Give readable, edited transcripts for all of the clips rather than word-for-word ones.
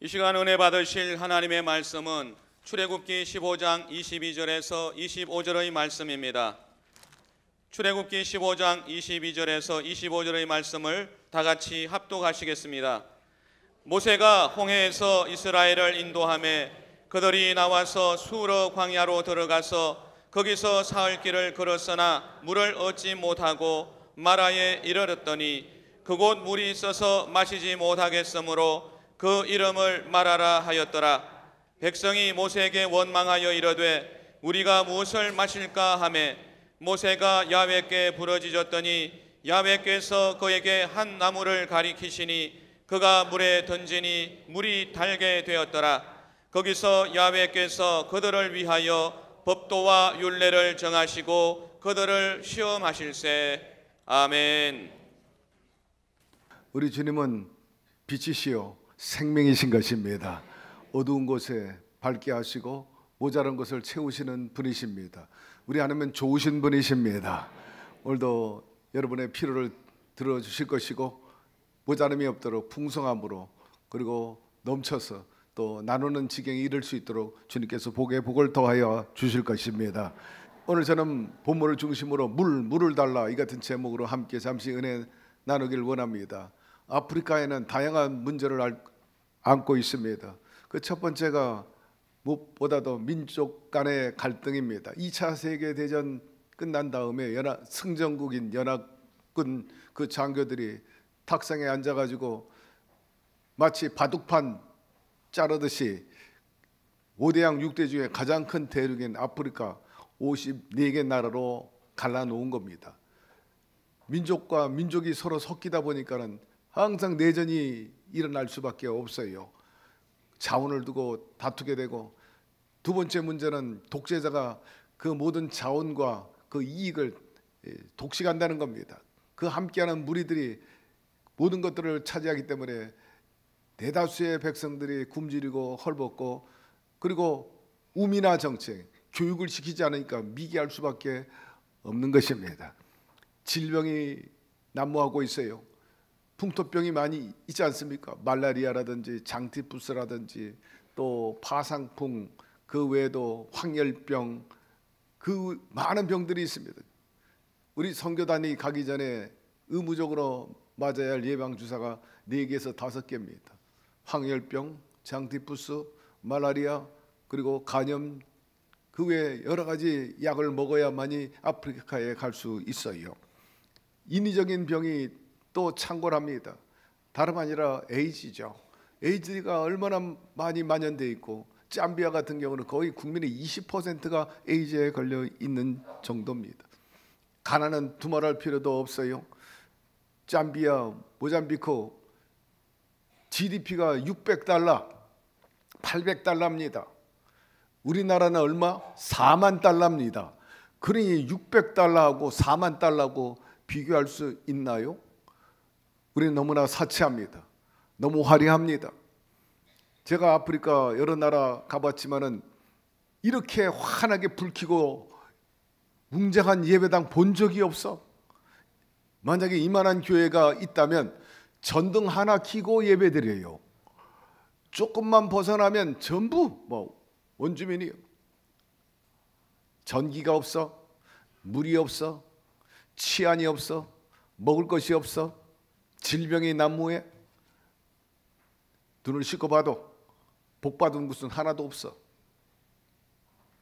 이 시간 은혜 받으실 하나님의 말씀은 출애굽기 15장 22절에서 25절의 말씀입니다. 출애굽기 15장 22절에서 25절의 말씀을 다 같이 합독하시겠습니다. 모세가 홍해에서 이스라엘을 인도하며 그들이 나와서 수르 광야로 들어가서 거기서 사흘 길을 걸었으나 물을 얻지 못하고 마라에 이르렀더니 그곳 물이 있어서 마시지 못하겠으므로 그 이름을 마라라 하였더라. 백성이 모세에게 원망하여 이르되 우리가 무엇을 마실까 하매 모세가 야훼께 부르짖었더니 야훼께서 그에게 한 나무를 가리키시니 그가 물에 던지니 물이 달게 되었더라. 거기서 야훼께서 그들을 위하여 법도와 율례를 정하시고 그들을 시험하실세. 아멘. 우리 주님은 빛이시요 생명이신 것입니다. 어두운 곳에 밝게 하시고 모자란 것을 채우시는 분이십니다. 우리 하나님은 좋으신 분이십니다. 오늘도 여러분의 필요를 들어주실 것이고 모자람이 없도록 풍성함으로 그리고 넘쳐서 또 나누는 지경에 이를 수 있도록 주님께서 복에 복을 더하여 주실 것입니다. 오늘 저는 본문을 중심으로 물을 달라 이 같은 제목으로 함께 잠시 은혜 나누길 원합니다. 아프리카에는 다양한 문제를 안고 있습니다. 그 첫 번째가 무엇보다도 민족 간의 갈등입니다. 2차 세계대전 끝난 다음에 승전국인 연합군 그 장교들이 탁상에 앉아가지고 마치 바둑판 자르듯이 5대양 6대 중에 가장 큰 대륙인 아프리카 54개 나라로 갈라놓은 겁니다. 민족과 민족이 서로 섞이다 보니까는 항상 내전이 일어날 수밖에 없어요. 자원을 두고 다투게 되고, 두 번째 문제는 독재자가 그 모든 자원과 그 이익을 독식한다는 겁니다. 그 함께하는 무리들이 모든 것들을 차지하기 때문에 대다수의 백성들이 굶주리고 헐벗고, 그리고 우민화 정책, 교육을 시키지 않으니까 미개할 수밖에 없는 것입니다. 질병이 난무하고 있어요. 풍토병이 많이 있지 않습니까? 말라리아라든지 장티푸스라든지 또 파상풍, 그 외에도 황열병, 그 많은 병들이 있습니다. 우리 선교단이 가기 전에 의무적으로 맞아야 할 예방주사가 4개에서 5개입니다. 황열병, 장티푸스, 말라리아, 그리고 간염, 그 외에 여러 가지 약을 먹어야만이 아프리카에 갈 수 있어요. 인위적인 병이 또 창궐합니다. 다름 아니라 에이즈죠. 에이즈가 얼마나 많이 만연되어 있고, 잠비아 같은 경우는 거의 국민의 20%가 에이즈에 걸려 있는 정도입니다. 가난은 두말할 필요도 없어요. 잠비아, 모잠비크 GDP가 600달러, 800달러입니다. 우리나라는 얼마? 4만 달러입니다. 그러니 600달러하고 4만 달러하고 비교할 수 있나요? 우리는 너무나 사치합니다. 너무 화려합니다. 제가 아프리카 여러 나라 가봤지만은 이렇게 환하게 불키고 웅장한 예배당 본 적이 없어. 만약에 이만한 교회가 있다면 전등 하나 켜고 예배드려요. 조금만 벗어나면 전부 원주민이요. 전기가 없어, 물이 없어, 치안이 없어, 먹을 것이 없어, 질병이 난무해. 눈을 씻고 봐도 복받은 곳은 하나도 없어.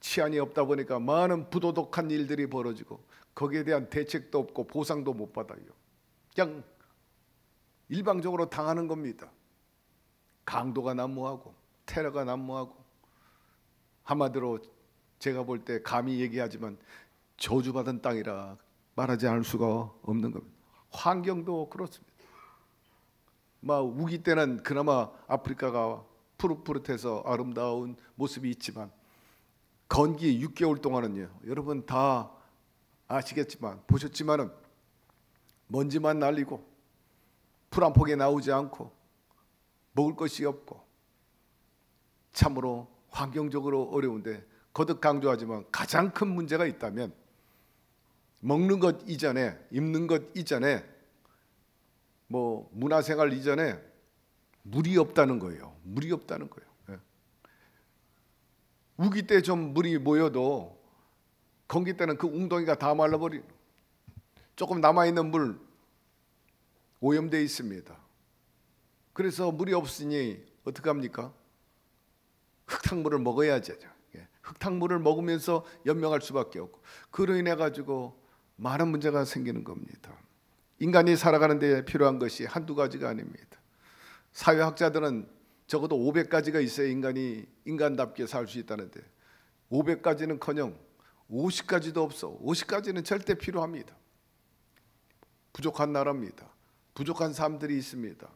치안이 없다 보니까 많은 부도덕한 일들이 벌어지고 거기에 대한 대책도 없고 보상도 못 받아요. 그냥 일방적으로 당하는 겁니다. 강도가 난무하고 테러가 난무하고, 한마디로 제가 볼 때 감히 얘기하지만 저주받은 땅이라 말하지 않을 수가 없는 겁니다. 환경도 그렇습니다. 우기 때는 그나마 아프리카가 푸릇푸릇해서 아름다운 모습이 있지만 건기 6개월 동안은요, 여러분 다 아시겠지만 보셨지만은 먼지만 날리고 풀 한 폭에 나오지 않고 먹을 것이 없고 참으로 환경적으로 어려운데, 거듭 강조하지만 가장 큰 문제가 있다면 먹는 것 이전에, 입는 것 이전에, 문화생활 이전에 물이 없다는 거예요. 물이 없다는 거예요. 예. 우기 때 좀 물이 모여도 건기 때는 그 웅덩이가 다 말라버리는, 조금 남아있는 물 오염되어 있습니다. 그래서 물이 없으니 어떻게 합니까? 흙탕물을 먹어야죠. 예. 흙탕물을 먹으면서 연명할 수밖에 없고, 그로 인해 가지고 많은 문제가 생기는 겁니다. 인간이 살아가는 데 필요한 것이 한두 가지가 아닙니다. 사회학자들은 적어도 500가지가 있어야 인간이 인간답게 살 수 있다는데 500가지는커녕 50가지도 없어. 50가지는 절대 필요합니다. 부족한 나라입니다. 부족한 사람들이 있습니다.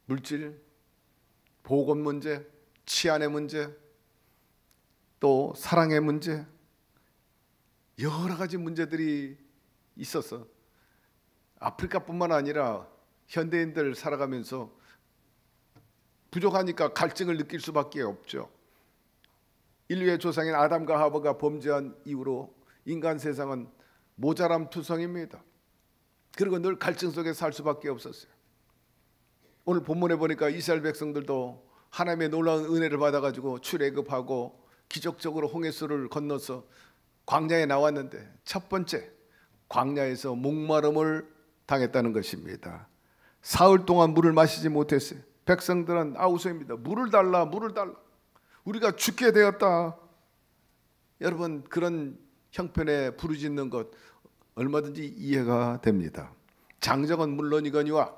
물질, 보건 문제, 치안의 문제, 또 사랑의 문제, 여러 가지 문제들이 있어서 아프리카뿐만 아니라 현대인들 살아가면서 부족하니까 갈증을 느낄 수밖에 없죠. 인류의 조상인 아담과 하와가 범죄한 이후로 인간 세상은 모자람 투성입니다. 그리고 늘 갈증 속에 살 수밖에 없었어요. 오늘 본문에 보니까 이스라엘 백성들도 하나님의 놀라운 은혜를 받아가지고 출애굽하고 기적적으로 홍해수를 건너서 광야에 나왔는데 첫 번째, 광야에서 목마름을 당했다는 것입니다. 사흘 동안 물을 마시지 못했어요. 백성들은 아우성입니다. 물을 달라, 물을 달라. 우리가 죽게 되었다. 여러분, 그런 형편에 부르짖는 것 얼마든지 이해가 됩니다. 장정은 물론이거니와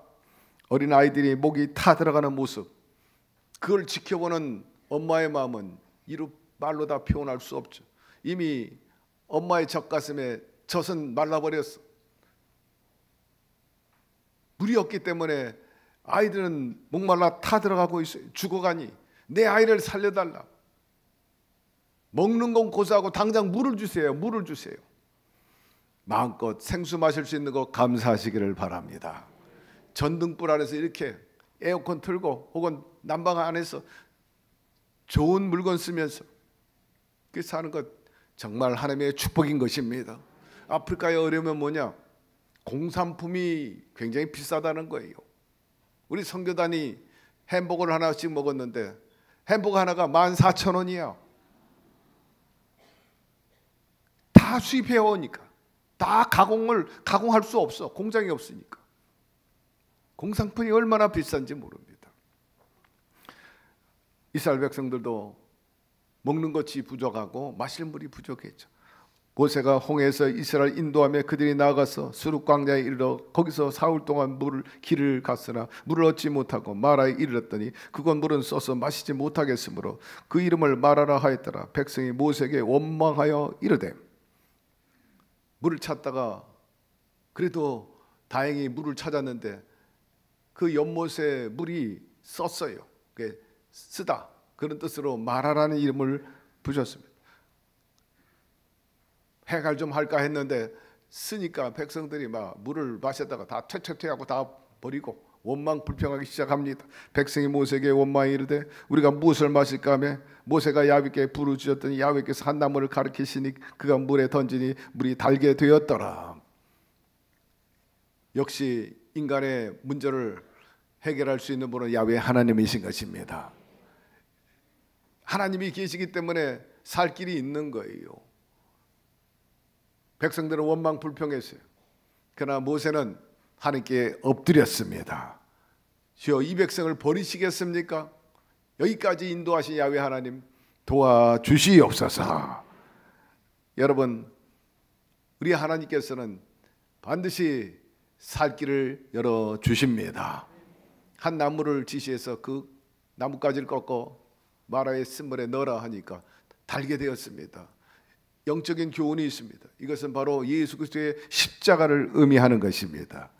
어린 아이들이 목이 타 들어가는 모습, 그걸 지켜보는 엄마의 마음은 이루 말로 다 표현할 수 없죠. 이미 엄마의 젖가슴에 젖은 말라버렸어. 물이 없기 때문에 아이들은 목말라 타 들어가고 있어요. 죽어가니 내 아이를 살려달라. 먹는 건 고사하고 당장 물을 주세요. 물을 주세요. 마음껏 생수 마실 수 있는 거 감사하시기를 바랍니다. 전등불 안에서 이렇게 에어컨 틀고 혹은 난방 안에서 좋은 물건 쓰면서 그 사는 것 정말 하나님의 축복인 것입니다. 아프리카의 어려움은 뭐냐? 공산품이 굉장히 비싸다는 거예요. 우리 선교단이 햄버거를 하나씩 먹었는데 햄버거 하나가 14,000원이야. 다 수입해 오니까. 다 가공할 수 없어. 공장이 없으니까. 공산품이 얼마나 비싼지 모릅니다. 이스라엘 백성들도 먹는 것이 부족하고 마실 물이 부족했죠. 모세가 홍해에서 이스라엘 인도하며 그들이 나아가서 수르 광야에 이르러 거기서 사흘 동안 길을 갔으나 물을 얻지 못하고 마라에 이르렀더니 그곳 물은 쏘서 마시지 못하겠으므로 그 이름을 마라라 하였더라. 백성이 모세에게 원망하여 이르되, 물을 찾다가 그래도 다행히 물을 찾았는데 그 연못에 물이 썼어요. 쓰다, 그런 뜻으로 마라라는 이름을 붙였습니다. 해갈 좀 할까 했는데 쓰니까 백성들이 막 물을 마셨다가 다 퇴퇴퇴하고 다 버리고 원망 불평하기 시작합니다. 백성이 모세에게 원망이 이르되 우리가 무엇을 마실까 하며 모세가 야훼께 부르짖었더니 야훼께서 한 나무를 가리키시니 그가 물에 던지니 물이 달게 되었더라. 역시 인간의 문제를 해결할 수 있는 분은 야훼 하나님이신 것입니다. 하나님이 계시기 때문에 살 길이 있는 거예요. 백성들은 원망 불평했어요. 그러나 모세는 하나님께 엎드렸습니다. 주여, 이 백성을 버리시겠습니까? 여기까지 인도하신 야훼 하나님 도와주시옵소서. 여러분, 우리 하나님께서는 반드시 살 길을 열어주십니다. 한 나무를 지시해서 그 나뭇가지를 꺾어 마라의 쓴물에 넣으라 하니까 달게 되었습니다. 영적인 교훈이 있습니다. 이것은 바로 예수 그리스도의 십자가를 의미하는 것입니다.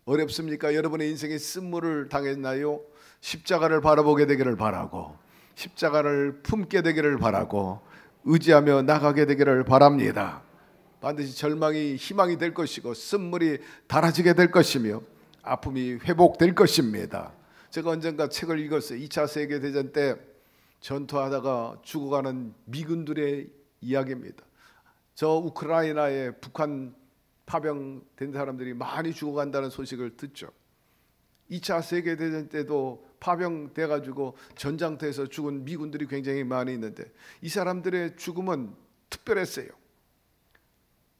어렵습니까? 여러분의 인생에 쓴물을 당했나요? 십자가를 바라보게 되기를 바라고 십자가를 품게 되기를 바라고 의지하며 나가게 되기를 바랍니다. 반드시 절망이 희망이 될 것이고 쓴물이 달아지게 될 것이며 아픔이 회복될 것입니다. 제가 언젠가 책을 읽었어요. 2차 세계대전 때 전투하다가 죽어가는 미군들의 이야기입니다. 저 우크라이나에 북한 파병된 사람들이 많이 죽어간다는 소식을 듣죠. 2차 세계대전 때도 파병돼 가지고 전장터에서 죽은 미군들이 굉장히 많이 있는데 이 사람들의 죽음은 특별했어요.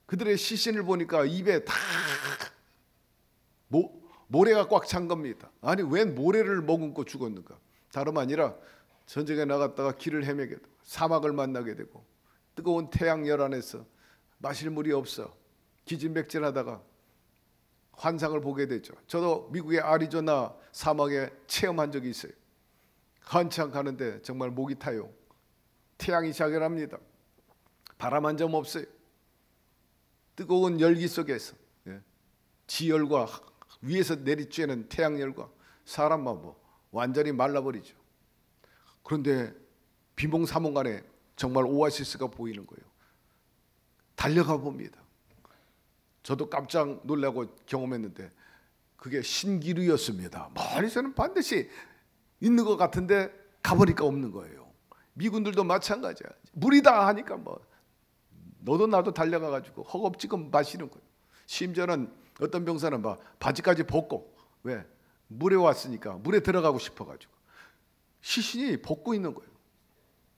그들의 시신을 보니까 입에 다 모래가 꽉 찬 겁니다. 아니 웬 모래를 머금고 죽었는가? 다름 아니라 전쟁에 나갔다가 길을 헤매게 되고 사막을 만나게 되고 뜨거운 태양 열 안에서 마실 물이 없어 기진맥진하다가 환상을 보게 되죠. 저도 미국의 애리조나 사막에 체험한 적이 있어요. 한참 가는데 정말 목이 타요. 태양이 자결합니다. 바람 한 점 없어요. 뜨거운 열기 속에서 지열과 위에서 내리쬐는 태양열과 사람만 완전히 말라버리죠. 그런데 비몽사몽간에 정말 오아시스가 보이는 거예요. 달려가 봅니다. 저도 깜짝 놀라고 경험했는데 그게 신기루였습니다. 멀리서는 반드시 있는 것 같은데 가보니까 없는 거예요. 미군들도 마찬가지야. 물이다 하니까 너도 나도 달려가 가지고 허겁지겁 마시는 거예요. 심지어는 어떤 병사는 바지까지 벗고 왜? 물에 왔으니까 물에 들어가고 싶어 가지고 시신이 벗고 있는 거예요.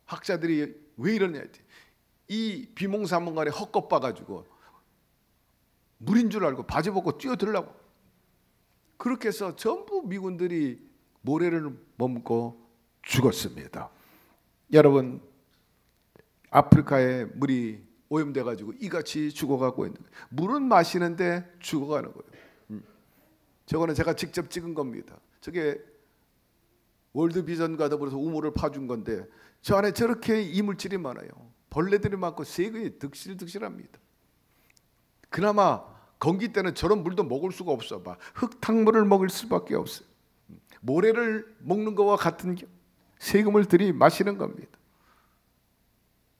학자들이 왜 이러냐 했더니 이 비몽사몽간에 헛것봐 가지고 물인 줄 알고 바지 벗고 뛰어들라고. 그렇게 해서 전부 미군들이 모래를 머금고 죽었습니다. 여러분, 아프리카에 물이 오염돼 가지고 이같이 죽어가고 있는 거예요. 물은 마시는데 죽어가는 거예요. 저거는 제가 직접 찍은 겁니다. 저게 월드비전과 더불어서 우물을 파준 건데 저 안에 저렇게 이물질이 많아요. 벌레들이 많고 세균이 득실득실합니다. 그나마 건기 때는 저런 물도 먹을 수가 없어. 흙탕물을 먹을 수밖에 없어요. 모래를 먹는 것과 같은 세금을 들이 마시는 겁니다.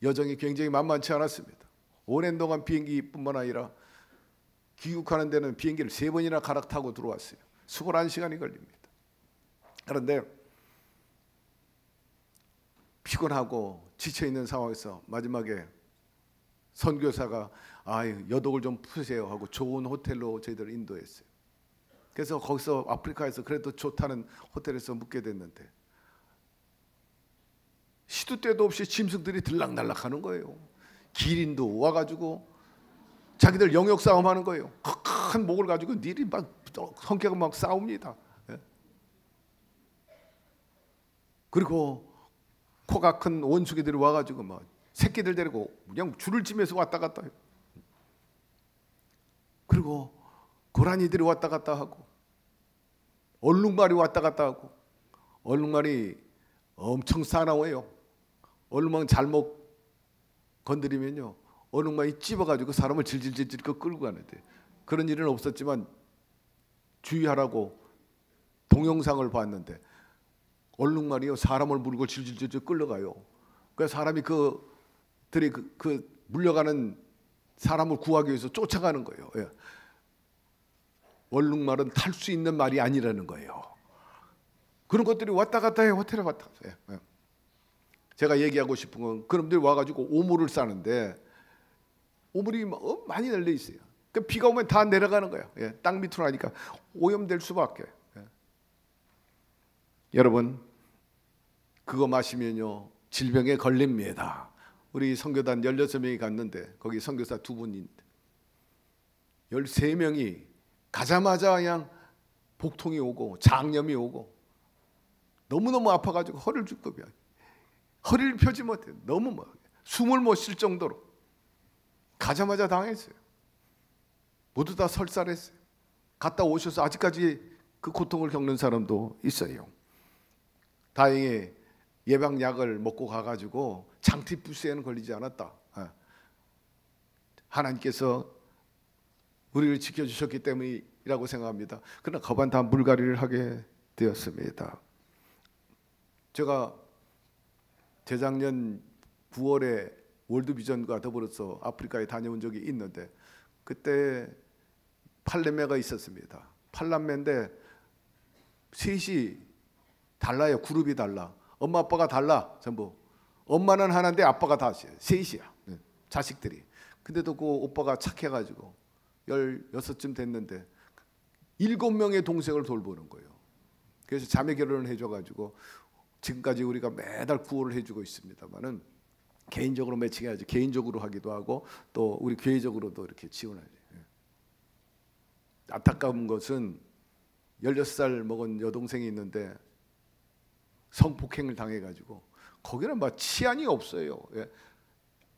여정이 굉장히 만만치 않았습니다. 오랜 동안 비행기뿐만 아니라 귀국하는 데는 비행기를 3번이나 갈아타고 들어왔어요. 21시간이 걸립니다. 그런데 피곤하고 지쳐있는 상황에서 마지막에 선교사가 여독을 좀 푸세요 하고 좋은 호텔로 저희들을 인도했어요. 그래서 거기서 아프리카에서 그래도 좋다는 호텔에서 묵게 됐는데 시도 때도 없이 짐승들이 들락날락 하는 거예요. 기린도 와가지고 자기들 영역 싸움하는 거예요. 큰 목을 가지고 니리 성격을 막 싸웁니다. 그리고 코가 큰 원숭이들이 와가지고 새끼들 데리고 그냥 줄을 지면서 왔다 갔다 해요. 그리고 고라니들이 왔다 갔다 하고 얼룩말이 왔다 갔다 하고 얼룩말이 엄청 사나워요. 얼룩말 잘못 건드리면요 얼룩말이 찝어가지고 사람을 질질질질 끌고 가는데 그런 일은 없었지만 주의하라고 동영상을 봤는데 얼룩말이요 사람을 물고 질질질질 끌려가요. 그래서 사람이 그들이 물려가는 사람을 구하기 위해서 쫓아가는 거예요. 얼룩말은 탈 수 있는 말이 아니라는 거예요. 그런 것들이 왔다 갔다 해요. 호텔에 왔다 갔다 해요. 제가 얘기하고 싶은 건 그놈들이 와가지고 오물을 싸는데 오물이 많이 널려 있어요. 그 비가 오면 다 내려가는 거예요. 땅 밑으로 하니까 오염될 수밖에. 여러분 그거 마시면요 질병에 걸립니다. 우리 선교단 16명이 갔는데 거기 선교사 2분인데 13명이 가자마자 그냥 복통이 오고 장염이 오고 너무너무 아파가지고 허리를 쭈급이야. 허리를 펴지 못해. 너무 숨을 못 쉴 정도로 가자마자 당했어요. 모두 다 설사했어요. 갔다 오셔서 아직까지 그 고통을 겪는 사람도 있어요. 다행히 예방약을 먹고 가가지고 장티푸스에는 걸리지 않았다. 하나님께서 우리를 지켜주셨기 때문이라고 생각합니다. 그러나 거반 다 물갈이를 하게 되었습니다. 제가 재작년 9월에 월드비전과 더불어서 아프리카에 다녀온 적이 있는데 그때 팔남매가 있었습니다. 팔남매인데 셋이 달라요. 그룹이 달라. 엄마 아빠가 달라. 전부. 엄마는 하나인데 아빠가 다 셋이야. 자식들이. 근데도 그 오빠가 착해가지고 16쯤 됐는데 7명의 동생을 돌보는 거예요. 그래서 자매 결혼을 해줘가지고 지금까지 우리가 매달 구호를 해주고 있습니다만은 개인적으로 매칭해야지. 개인적으로 하기도 하고 또 우리 교회적으로도 이렇게 지원하죠. 안타까운 것은 16살 먹은 여동생이 있는데 성폭행을 당해가지고 거기는 막 치안이 없어요. 예.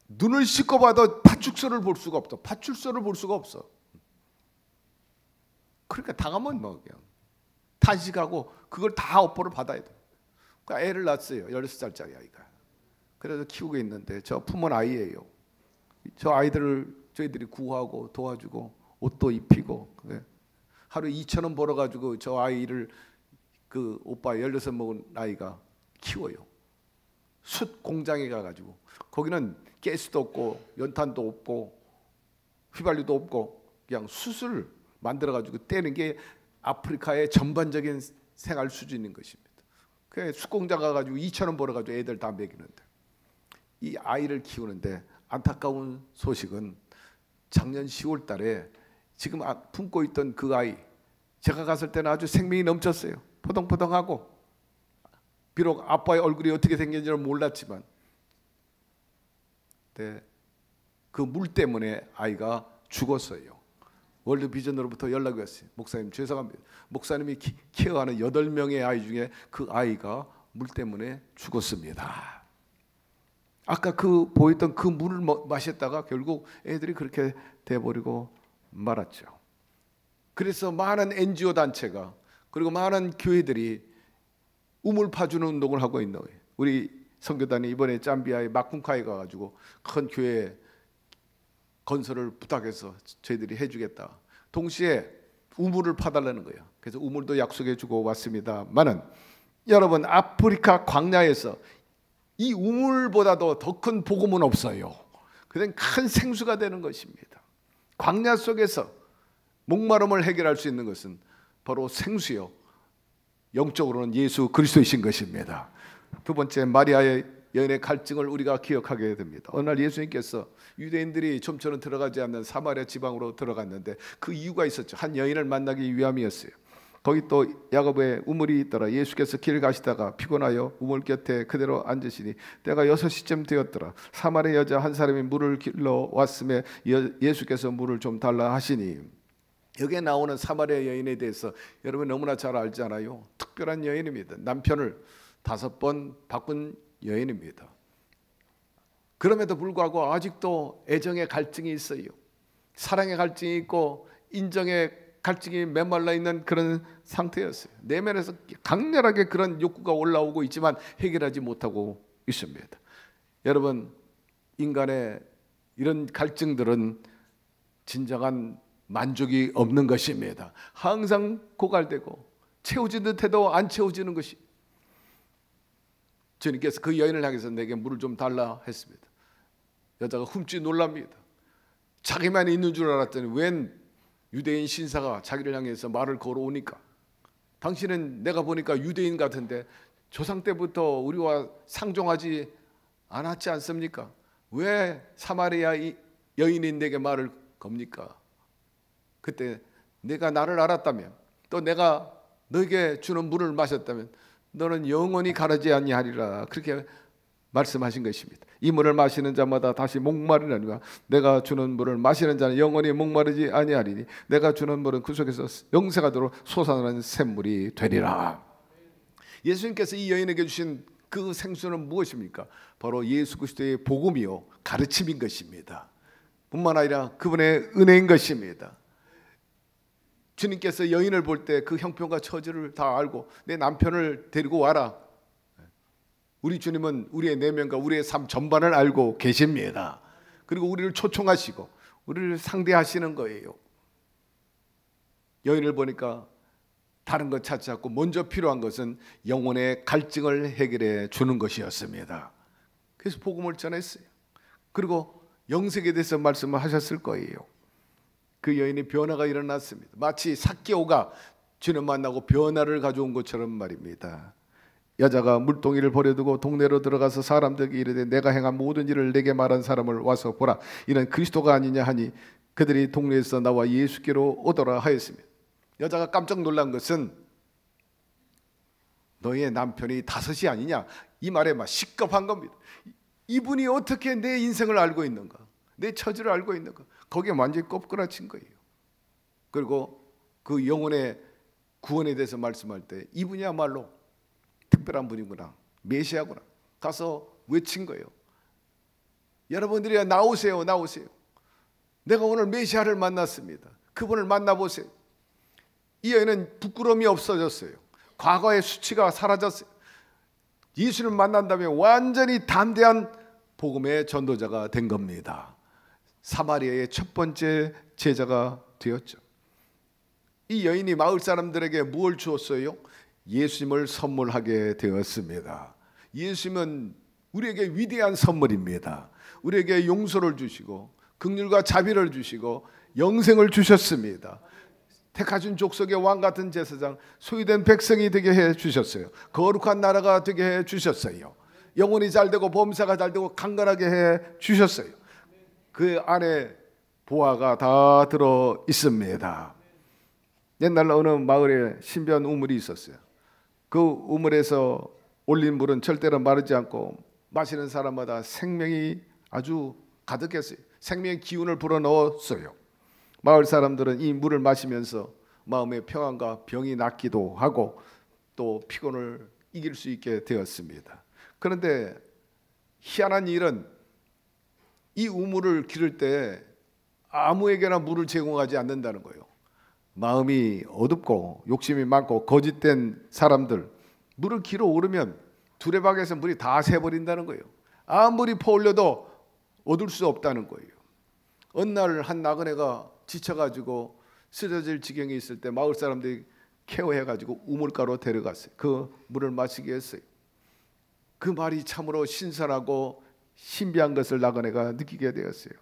눈을 씻고 봐도 파출소를 볼 수가 없어. 파출소를 볼 수가 없어. 그러니까 당하면 뭐 그냥 탄식하고 그걸 다 업보를 받아야 돼. 그러니까 애를 낳았어요. 16살짜리 아이가. 그래서 키우고 있는데 저 품은 아이예요. 저 아이들을 저희들이 구하고 도와주고 옷도 입히고 하루 2,000원 벌어가지고 저 아이를 그 오빠 16 먹은 아이가 키워요. 숯 공장에 가가지고 거기는 가스도 없고 연탄도 없고 휘발유도 없고 그냥 숯을 만들어가지고 떼는 게 아프리카의 전반적인 생활 수준인 것입니다. 그 숯 공장 가가지고 2,000원 벌어가지고 애들 다 먹이는데 이 아이를 키우는데 안타까운 소식은 작년 10월 달에 지금 품고 있던 그 아이 제가 갔을 때는 아주 생명이 넘쳤어요. 포동포동하고 비록 아빠의 얼굴이 어떻게 생겼는지는 몰랐지만 그 물 때문에 아이가 죽었어요. 월드비전으로부터 연락이 왔어요. 목사님 죄송합니다. 목사님이 케어하는 8명의 아이 중에 그 아이가 물 때문에 죽었습니다. 아까 그 보였던 그 물을 마셨다가 결국 애들이 그렇게 돼버리고 말았죠. 그래서 많은 NGO 단체가 그리고 많은 교회들이 우물 파주는 운동을 하고 있는 거예요. 우리 선교단이 이번에 잠비아의 마쿤카에 가가지고 큰 교회 건설을 부탁해서 저희들이 해주겠다. 동시에 우물을 파달라는 거예요. 그래서 우물도 약속해주고 왔습니다만은 여러분 아프리카 광야에서 이 우물보다도 더 큰 복음은 없어요. 그냥 큰 생수가 되는 것입니다. 광야 속에서 목마름을 해결할 수 있는 것은 바로 생수요. 영적으로는 예수 그리스도이신 것입니다. 두 번째 마리아의 여인의 갈증을 우리가 기억하게 됩니다. 어느 날 예수님께서 유대인들이 좀처럼 들어가지 않는 사마리아 지방으로 들어갔는데 그 이유가 있었죠. 한 여인을 만나기 위함이었어요. 거기 또 야고보의 우물이 있더라. 예수께서 길을 가시다가 피곤하여 우물 곁에 그대로 앉으시니 때가 6시쯤 되었더라. 사마리아 여자 한 사람이 물을 길러 왔음에 예수께서 물을 좀 달라 하시니 여기에 나오는 사마리아 여인에 대해서 여러분 너무나 잘 알잖아요. 특별한 여인입니다. 남편을 5번 바꾼 여인입니다. 그럼에도 불구하고 아직도 애정의 갈증이 있어요. 사랑의 갈증이 있고 인정의 갈증이 메말라 있는 그런 상태였어요. 내면에서 강렬하게 그런 욕구가 올라오고 있지만 해결하지 못하고 있습니다. 여러분 인간의 이런 갈증들은 진정한 만족이 없는 것입니다. 항상 고갈되고 채워진 듯해도 안 채워지는 것이. 주님께서 그 여인을 향해서 내게 물을 좀 달라 했습니다. 여자가 훔치 놀랍니다. 자기만 있는 줄 알았더니 웬 유대인 신사가 자기를 향해서 말을 걸어오니까 당신은 내가 보니까 유대인 같은데 조상 때부터 우리와 상종하지 않았지 않습니까? 왜 사마리아 여인이 내게 말을 겁니까? 그때 내가 나를 알았다면 또 내가 너에게 주는 물을 마셨다면 너는 영원히 가라지 아니하리라 그렇게 말씀하신 것입니다. 이 물을 마시는 자마다 다시 목마르려니와 내가 주는 물을 마시는 자는 영원히 목마르지 아니하리니 내가 주는 물은 그 속에서 영생하도록 솟아나는 샘물이 되리라. 예수님께서 이 여인에게 주신 그 생수는 무엇입니까? 바로 예수 그리스도의 복음이요 가르침인 것입니다. 뿐만 아니라 그분의 은혜인 것입니다. 주님께서 여인을 볼 때 그 형편과 처지를 다 알고 내 남편을 데리고 와라. 우리 주님은 우리의 내면과 우리의 삶 전반을 알고 계십니다. 그리고 우리를 초청하시고 우리를 상대하시는 거예요. 여인을 보니까 다른 것 찾지 않고 먼저 필요한 것은 영혼의 갈증을 해결해 주는 것이었습니다. 그래서 복음을 전했어요. 그리고 영생에 대해서 말씀을 하셨을 거예요. 그 여인이 변화가 일어났습니다. 마치 삭개오가 주님 만나고 변화를 가져온 것처럼 말입니다. 여자가 물동이를 버려두고 동네로 들어가서 사람들에게 이르되 내가 행한 모든 일을 내게 말한 사람을 와서 보라. 이는 그리스도가 아니냐 하니 그들이 동네에서 나와 예수께로 오더라 하였습니다. 여자가 깜짝 놀란 것은 너의 남편이 다섯이 아니냐, 이 말에 막 시겁한 겁니다. 이분이 어떻게 내 인생을 알고 있는가, 내 처지를 알고 있는가, 거기에 완전히 꼽그라친 거예요. 그리고 그 영혼의 구원에 대해서 말씀할 때 이분이야말로 특별한 분이구나, 메시아구나 가서 외친 거예요. 여러분들이 나오세요, 나오세요. 내가 오늘 메시아를 만났습니다. 그분을 만나보세요. 이 여인은 부끄러움이 없어졌어요. 과거의 수치가 사라졌어요. 예수를 만난다면 완전히 담대한 복음의 전도자가 된 겁니다. 사마리아의 첫 번째 제자가 되었죠. 이 여인이 마을 사람들에게 무엇을 주었어요? 예수님을 선물하게 되었습니다. 예수님은 우리에게 위대한 선물입니다. 우리에게 용서를 주시고 긍휼과 자비를 주시고 영생을 주셨습니다. 택하신 족속의 왕 같은 제사장, 소유된 백성이 되게 해 주셨어요. 거룩한 나라가 되게 해 주셨어요. 영혼이 잘되고 범사가 잘되고 강건하게 해 주셨어요. 그 안에 보화가 다 들어 있습니다. 옛날 어느 마을에 신비한 우물이 있었어요. 그 우물에서 올린 물은 절대로 마르지 않고 마시는 사람마다 생명이 아주 가득했어요. 생명의 기운을 불어넣었어요. 마을 사람들은 이 물을 마시면서 마음의 평안과 병이 낫기도 하고 또 피곤을 이길 수 있게 되었습니다. 그런데 희한한 일은 이 우물을 기를 때 아무에게나 물을 제공하지 않는다는 거예요. 마음이 어둡고 욕심이 많고 거짓된 사람들, 물을 기러 오르면 두레박에서 물이 다 새버린다는 거예요. 아무리 퍼올려도 얻을 수 없다는 거예요. 어느 날 한 나그네가 지쳐가지고 쓰러질 지경에 있을 때 마을 사람들이 케어해가지고 우물가로 데려갔어요. 그 물을 마시게 했어요. 그 말이 참으로 신선하고 신비한 것을 나그네가 느끼게 되었어요.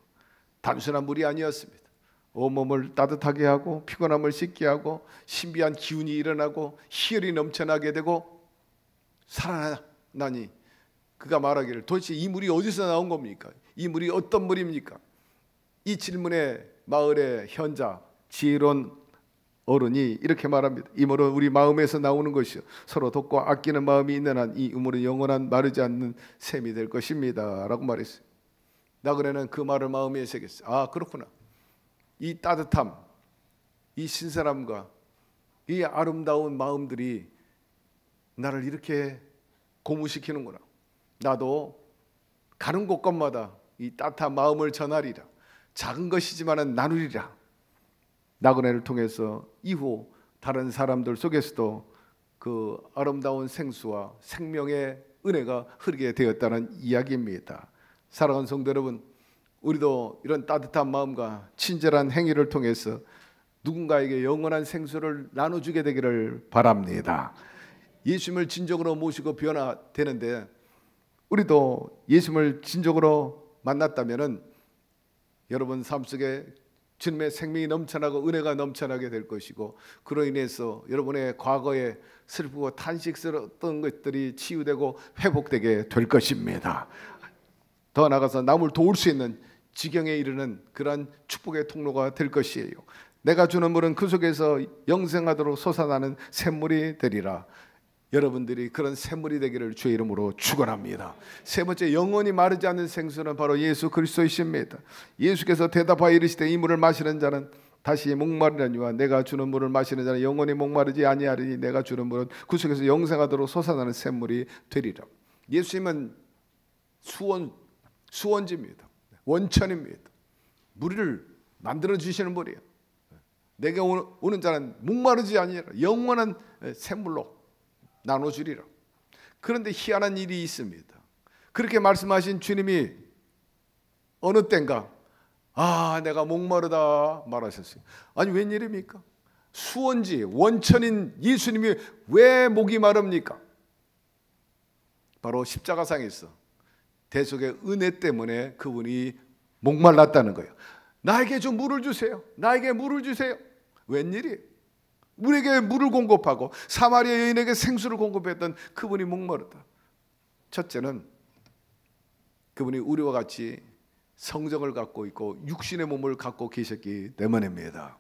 단순한 물이 아니었습니다. 온몸을 따뜻하게 하고 피곤함을 씻게 하고 신비한 기운이 일어나고 희열이 넘쳐나게 되고 살아나니 그가 말하기를 도대체 이 물이 어디서 나온 겁니까? 이 물이 어떤 물입니까? 이 질문에 마을의 현자 지혜로운 어른이 이렇게 말합니다. 이 물은 우리 마음에서 나오는 것이요 서로 돕고 아끼는 마음이 있는 한 이 우물은 영원한 마르지 않는 샘이 될 것입니다 라고 말했어요. 나그네는 그 말을 마음에 새겼어요. 아, 그렇구나. 이 따뜻함, 이 신선함과 이 아름다운 마음들이 나를 이렇게 고무시키는구나. 나도 가는 곳곳마다 이 따뜻한 마음을 전하리라. 작은 것이지만은 나누리라. 나그네를 통해서 이후 다른 사람들 속에서도 그 아름다운 생수와 생명의 은혜가 흐르게 되었다는 이야기입니다. 사랑하는 성도 여러분, 우리도 이런 따뜻한 마음과 친절한 행위를 통해서 누군가에게 영원한 생수를 나눠주게 되기를 바랍니다. 예수님을 진정으로 모시고 변화되는데 우리도 예수님을 진정으로 만났다면은 여러분 삶 속에 주님의 생명이 넘쳐나고 은혜가 넘쳐나게 될 것이고 그로 인해서 여러분의 과거에 슬프고 탄식스러웠던 것들이 치유되고 회복되게 될 것입니다. 더 나아가서 남을 도울 수 있는 지경에 이르는 그러한 축복의 통로가 될 것이에요. 내가 주는 물은 그 속에서 영생하도록 솟아나는 샘물이 되리라. 여러분들이 그런 샘물이 되기를 주의 이름으로 축원합니다. 세 번째, 영원히 마르지 않는 생수는 바로 예수 그리스도이십니다. 예수께서 대답하여 이르시되 이 물을 마시는 자는 다시 목마르려니와 내가 주는 물을 마시는 자는 영원히 목마르지 아니하리니 내가 주는 물은 그 속에서 영생하도록 솟아나는 샘물이 되리라. 예수님은 수원지입니다. 원천입니다. 물을 만들어 주시는 분이에요. 내게 오는 자는 목마르지 아니하리라. 영원한 샘물로 나눠주리라. 그런데 희한한 일이 있습니다. 그렇게 말씀하신 주님이 어느 땐가 내가 목마르다 말하셨어요. 아니 웬일입니까? 수원지 원천인 예수님이 왜 목이 마릅니까? 바로 십자가상에서 대속의 은혜 때문에 그분이 목말랐다는 거예요. 나에게 좀 물을 주세요. 나에게 물을 주세요. 웬일이에요? 우리에게 물을 공급하고 사마리아 여인에게 생수를 공급했던 그분이 목마르다. 첫째는 그분이 우리와 같이 성정을 갖고 있고 육신의 몸을 갖고 계셨기 때문입니다.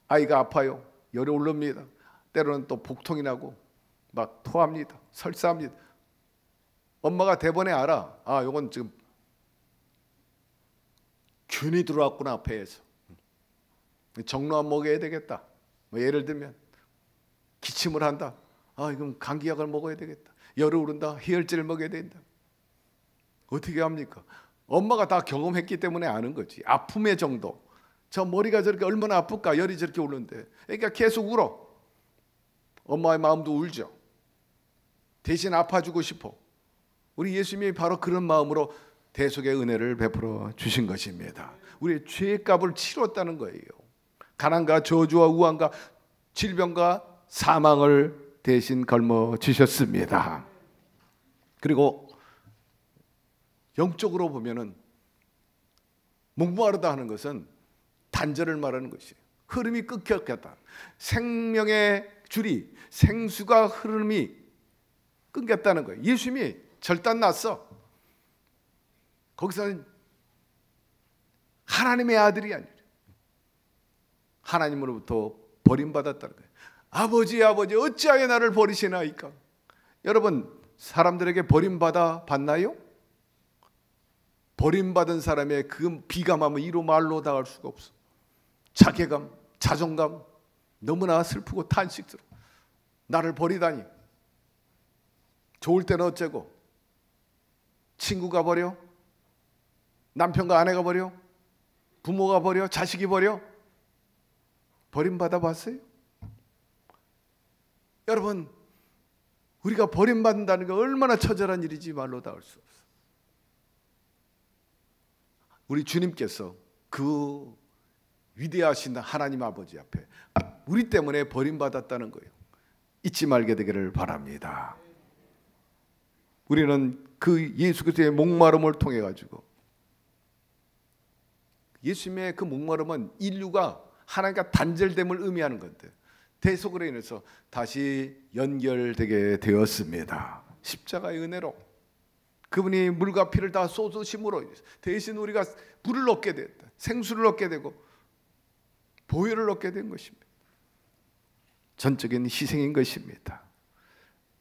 아이가 아파요. 열이 오릅니다. 때로는 또 복통이 나고 막 토합니다. 설사합니다. 엄마가 대번에 알아. 아, 요건 지금 균이 들어왔구나, 배에서. 정로암 먹여야 되겠다. 뭐 예를 들면 기침을 한다. 아, 이건 감기약을 먹어야 되겠다. 열이 오른다. 해열제를 먹여야 된다. 어떻게 합니까? 엄마가 다 경험했기 때문에 아는 거지. 아픔의 정도. 저 머리가 저렇게 얼마나 아플까? 열이 저렇게 오르는데. 그러니까 계속 울어. 엄마의 마음도 울죠. 대신 아파주고 싶어. 우리 예수님이 바로 그런 마음으로 대속의 은혜를 베풀어 주신 것입니다. 우리의 죄값을 치렀다는 거예요. 가난과 저주와 우환과 질병과 사망을 대신 걸머 주셨습니다. 그리고 영적으로 보면은 목마르다 하는 것은 단절을 말하는 것이에요. 흐름이 끊겼다. 생명의 줄이, 생수가 흐름이 끊겼다는 거예요. 예수님이 절단 났어. 거기서는 하나님의 아들이 아니라 하나님으로부터 버림받았다는 거예요. 아버지, 아버지, 어찌하여 나를 버리시나이까? 여러분, 사람들에게 버림받아 봤나요? 버림받은 사람의 그 비감함은 이루 말로 다 할 수가 없어. 자괴감, 자존감, 너무나 슬프고 탄식스러워. 나를 버리다니. 좋을 때는 어째고, 친구가 버려, 남편과 아내가 버려, 부모가 버려, 자식이 버려. 버림받아 봤어요? 여러분, 우리가 버림받는다는 게 얼마나 처절한 일이지 말로 다 할 수 없어. 우리 주님께서 그 위대하신 하나님 아버지 앞에 우리 때문에 버림받았다는 거예요. 잊지 말게 되기를 바랍니다. 우리는 그 예수 그리스도의 목마름을 통해 가지고, 예수님의 그 목마름은 인류가 하나님과 단절됨을 의미하는 건데 대속으로 인해서 다시 연결되게 되었습니다. 십자가의 은혜로 그분이 물과 피를 다 쏟으심으로 대신 우리가 물을 얻게 됐다. 생수를 얻게 되고 보혈을 얻게 된 것입니다. 전적인 희생인 것입니다.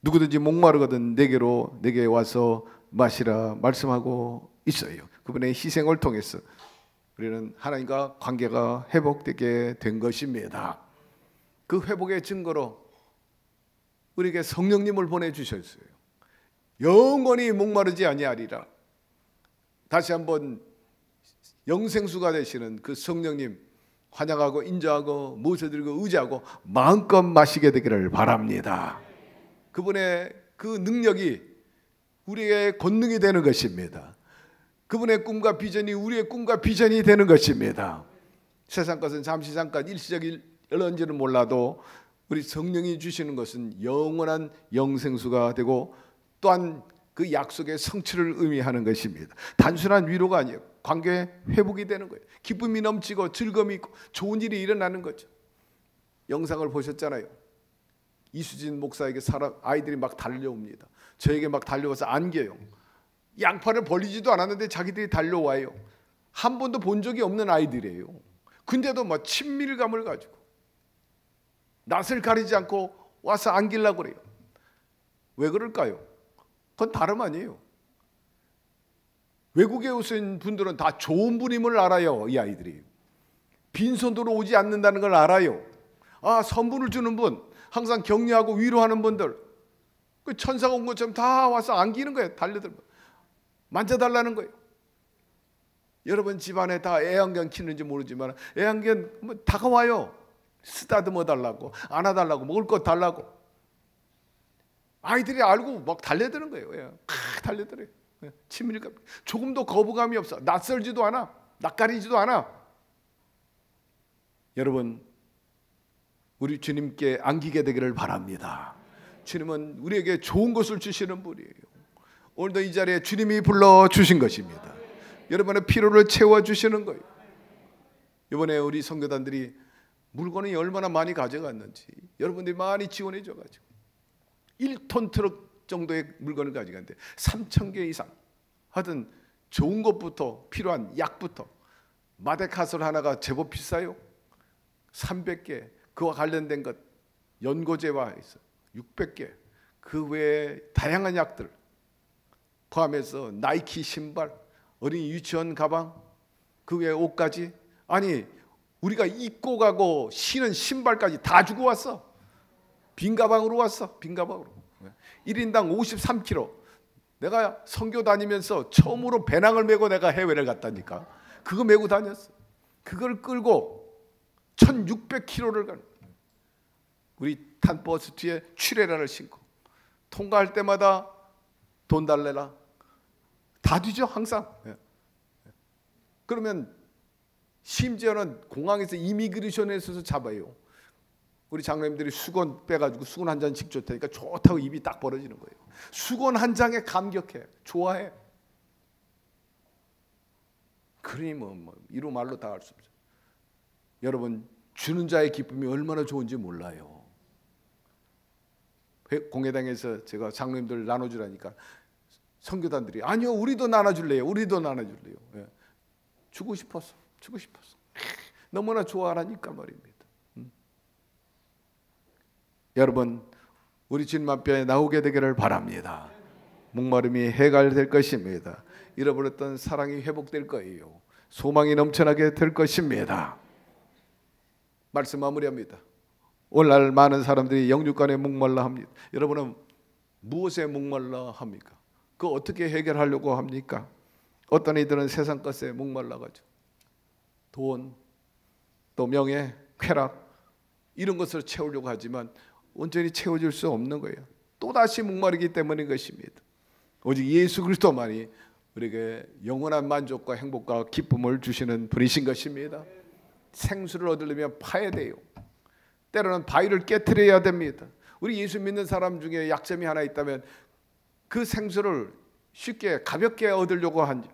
누구든지 목마르거든 내게 와서 마시라 말씀하고 있어요. 그분의 희생을 통해서 우리는 하나님과 관계가 회복되게 된 것입니다. 그 회복의 증거로 우리에게 성령님을 보내주셨어요. 영원히 목마르지 아니하리라. 다시 한번 영생수가 되시는 그 성령님 환영하고 인정하고 모셔드리고 의지하고 마음껏 마시게 되기를 바랍니다. 그분의 그 능력이 우리의 권능이 되는 것입니다. 그분의 꿈과 비전이 우리의 꿈과 비전이 되는 것입니다. 세상 것은 잠시 잠깐 일시적일런지는 몰라도 우리 성령이 주시는 것은 영원한 영생수가 되고 또한 그 약속의 성취를 의미하는 것입니다. 단순한 위로가 아니에요. 관계 회복이 되는 거예요. 기쁨이 넘치고 즐거움이 있고 좋은 일이 일어나는 거죠. 영상을 보셨잖아요. 이수진 목사에게 아이들이 막 달려옵니다. 저에게 막 달려와서 안겨요. 양팔을 벌리지도 않았는데 자기들이 달려와요. 한 번도 본 적이 없는 아이들이에요. 근데도 막 친밀감을 가지고 낯을 가리지 않고 와서 안기려고 그래요. 왜 그럴까요? 그건 다름 아니에요. 외국에 오신 분들은 다 좋은 분임을 알아요. 이 아이들이 빈손으로 오지 않는다는 걸 알아요. 아, 선물을 주는 분, 항상 격려하고 위로하는 분들, 그 천사가 온 것처럼 다 와서 안기는 거예요. 달려들면 만져달라는 거예요. 여러분 집안에 다 애완견 키는지 모르지만 애완견 뭐 다가와요. 쓰다듬어 달라고, 안아달라고, 먹을 것 달라고. 아이들이 알고 막 달려드는 거예요. 달려들어요. 친밀감, 조금도 거부감이 없어. 낯설지도 않아, 낯가리지도 않아. 여러분, 우리 주님께 안기게 되기를 바랍니다. 주님은 우리에게 좋은 것을 주시는 분이에요. 오늘도 이 자리에 주님이 불러주신 것입니다. 여러분의 필요를 채워주시는 거예요. 이번에 우리 선교단들이 물건이 얼마나 많이 가져갔는지 여러분들이 많이 지원해 줘가지고 1톤 트럭 정도의 물건을 가져갔는데 3,000개 이상, 하여튼 좋은 것부터 필요한 약부터, 마데카솔 하나가 제법 비싸요. 300개, 그와 관련된 것, 연고제와 있어 600개, 그 외에 다양한 약들 포함해서 나이키 신발, 어린이 유치원 가방, 그 외에 옷까지, 아니 우리가 입고 가고 신은 신발까지 다 주고 왔어. 빈 가방으로 왔어. 빈 가방으로. 1인당 53kg. 내가 선교 다니면서 처음으로 배낭을 메고 내가 해외를 갔다니까. 그거 메고 다녔어. 그걸 끌고 1600km를 가는, 우리 탄 버스 뒤에 출애라를 신고 통과할 때마다 돈 달래라. 다 뒤져 항상. 그러면 심지어는 공항에서 이미그레이션에서 잡아요. 우리 장로님들이 수건 빼가지고 수건 한 잔씩 줬다니까 좋다고 입이 딱 벌어지는 거예요. 수건 한 장에 감격해. 좋아해. 그러니 이루 말로 다 할 수 없어요. 여러분, 주는 자의 기쁨이 얼마나 좋은지 몰라요. 공회당에서 제가 장로님들 나눠주라니까 선교단들이 아니요, 우리도 나눠줄래요. 우리도 나눠줄래요. 주고 싶었어. 주고 싶었어. 너무나 좋아하니까 말입니다. 여러분, 우리 주님 앞에 나오게 되기를 바랍니다. 목마름이 해갈될 것입니다. 잃어버렸던 사랑이 회복될 거예요. 소망이 넘쳐나게 될 것입니다. 말씀 마무리합니다. 오늘날 많은 사람들이 영육간에 목말라 합니다. 여러분은 무엇에 목말라 합니까? 그거 어떻게 해결하려고 합니까? 어떤 이들은 세상 것에 목말라가지고 돈, 또 명예, 쾌락 이런 것을 채우려고 하지만 온전히 채워줄 수 없는 거예요. 또다시 목마르기 때문인 것입니다. 오직 예수 그리스도만이 우리에게 영원한 만족과 행복과 기쁨을 주시는 분이신 것입니다. 생수를 얻으려면 파야 돼요. 때로는 바위를 깨트려야 됩니다. 우리 예수 믿는 사람 중에 약점이 하나 있다면 그 생수를 쉽게 가볍게 얻으려고 하니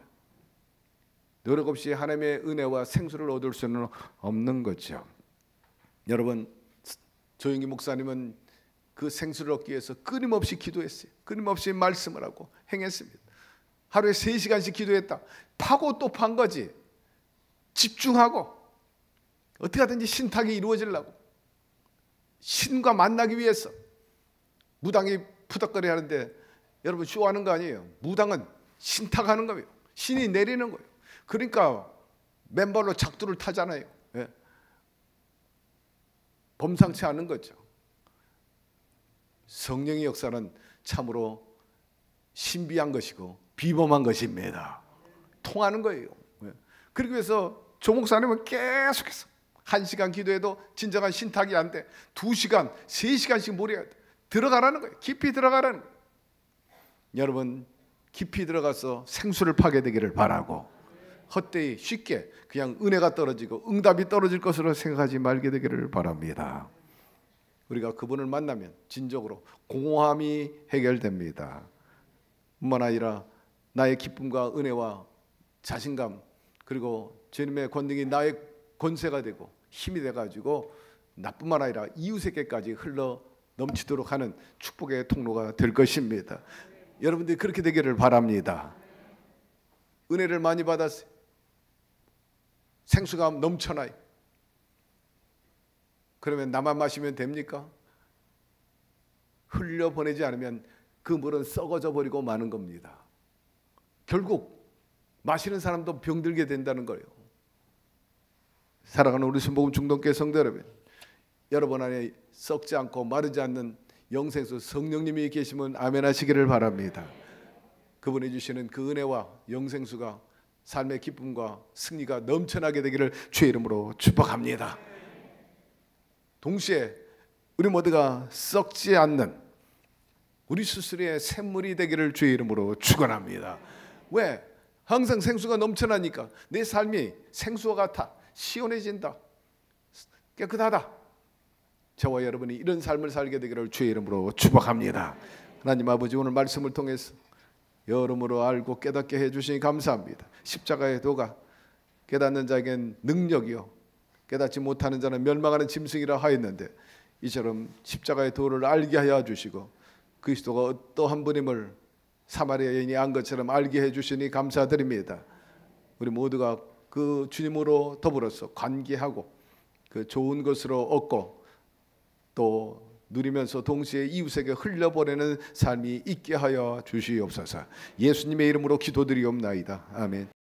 노력 없이 하나님의 은혜와 생수를 얻을 수는 없는 거죠. 여러분, 조영기 목사님은 그 생수를 얻기 위해서 끊임없이 기도했어요. 끊임없이 말씀을 하고 행했습니다. 하루에 3시간씩 기도했다. 파고 또 판 거지. 집중하고 어떻게 하든지 신탁이 이루어지려고, 신과 만나기 위해서. 무당이 푸덕거리 하는데 여러분 쇼하는 거 아니에요. 무당은 신탁하는 거예요. 신이 내리는 거예요. 그러니까 맨발로 작두를 타잖아요. 범상치 않은 거죠. 성령의 역사는 참으로 신비한 것이고 비범한 것입니다. 통하는 거예요. 그러기 위해서 조 목사님은 계속해서 1시간 기도해도 진정한 신탁이 안 돼. 2시간, 3시간씩 모래야 돼. 들어가라는 거예요. 깊이 들어가라는 거예요. 여러분, 깊이 들어가서 생수를 파게 되기를 바라고, 헛되이 쉽게 그냥 은혜가 떨어지고 응답이 떨어질 것으로 생각하지 말게 되기를 바랍니다. 우리가 그분을 만나면 진정으로 공허함이 해결됩니다. 뿐만 아니라 나의 기쁨과 은혜와 자신감, 그리고 주님의 권능이 나의 권세가 되고 힘이 돼가지고 나뿐만 아니라 이웃에게까지 흘러 넘치도록 하는 축복의 통로가 될 것입니다. 여러분들이 그렇게 되기를 바랍니다. 은혜를 많이 받았어요. 생수가 넘쳐나요. 그러면 나만 마시면 됩니까? 흘려보내지 않으면 그 물은 썩어져 버리고 마는 겁니다. 결국 마시는 사람도 병들게 된다는 거예요. 사랑하는 우리 순복음 중동교회 성도 여러분, 여러분 안에 썩지 않고 마르지 않는 영생수 성령님이 계시면 아멘 하시기를 바랍니다. 그분이 주시는 그 은혜와 영생수가 삶의 기쁨과 승리가 넘쳐나게 되기를 주의 이름으로 축복합니다. 동시에 우리 모두가 썩지 않는 우리 스스로의 샘물이 되기를 주의 이름으로 축원합니다. 왜? 항상 생수가 넘쳐나니까 내 삶이 생수와 같아. 시원해진다. 깨끗하다. 저와 여러분이 이런 삶을 살게 되기를 주의 이름으로 축복합니다. 하나님 아버지, 오늘 말씀을 통해서 여러모로 알고 깨닫게 해주시니 감사합니다. 십자가의 도가 깨닫는 자에겐 능력이요 깨닫지 못하는 자는 멸망하는 짐승이라 하였는데, 이처럼 십자가의 도를 알게 하여 주시고 그리스도가 어떠한 분임을 사마리아 여인이 안 것처럼 알게 해주시니 감사드립니다. 우리 모두가 그 주님으로 더불어서 관계하고 그 좋은 것으로 얻고 또 누리면서 동시에 이웃에게 흘려보내는 삶이 있게 하여 주시옵소서. 예수님의 이름으로 기도드리옵나이다. 아멘.